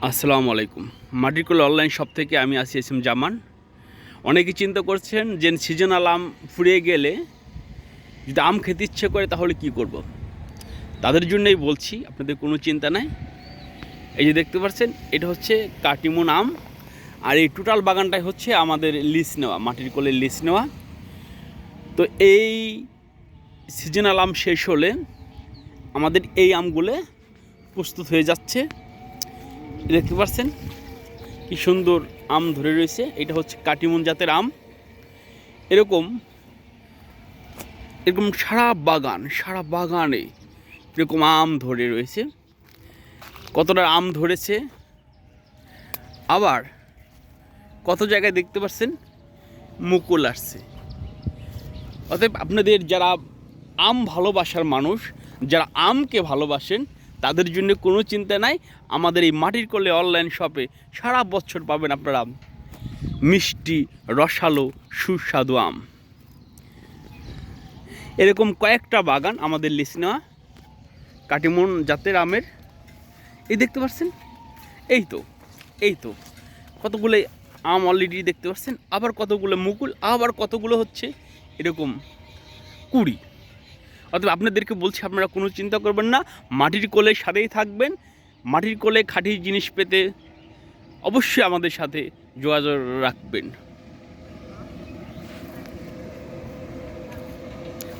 আসসালামু আলাইকুম। মাটির কোলে অনলাইন শপ থেকে আমি এস এম জামান। অনেকে চিন্তা করছেন যে সিজনাল আম ফুরিয়ে গেলে যদি আম খেতে ইচ্ছে করে তাহলে কি করব। তাদের জন্যই বলছি, আপনাদের কোনো চিন্তা নাই। এই যে দেখতে পাচ্ছেন, এটা হচ্ছে কাটিমন আম, আর এই টোটাল বাগানটাই হচ্ছে আমাদের লিজ নেওয়া, মাটির কোলে লিজ নেওয়া। তো এই সিজনাল আম শেষ হলে আমাদের এই আমগুলো প্রস্তুত হয়ে যাচ্ছে। দেখতে পাচ্ছেন কি সুন্দর আম ধরে রয়েছে। এটা হচ্ছে কাটিমন জাতের আম। এরকম এরকম সারা বাগানে এরকম আম ধরে রয়েছে। কতটা আম ধরেছে, আবার কত জায়গায় দেখতে পাচ্ছেন মুকুল আসছে। অতএব আপনাদের যারা আম ভালোবাসার মানুষ, যারা আমকে ভালোবাসেন, তাদের জন্য কোনো চিন্তা নাই। আমাদের এই মাটির কোলে অনলাইন শপে সারা বছর পাবেন আপনারা মিষ্টি, রসালো, সুস্বাদু আম। এরকম কয়েকটা বাগান আমাদের লিজ নেওয়া কাটিমন জাতের আমের। এই দেখতে পাচ্ছেন, এই তো কতগুলো আম অলরেডি দেখতে পাচ্ছেন, আবার কতগুলো মুকুল, আবার কতগুলো হচ্ছে এরকম কুড়ি। অথবা আপনাদেরকে বলছি, আপনারা কোনো চিন্তা করবেন না, মাটির কোলের সাথেই থাকবেন। মাটির কোলে খাঁটি জিনিস পেতে অবশ্যই আমাদের সাথে যোগাযোগ রাখবেন।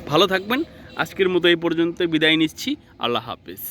ভালো থাকবেন। আজকের মতো এই পর্যন্ত বিদায় নিচ্ছি। আল্লাহ হাফেজ।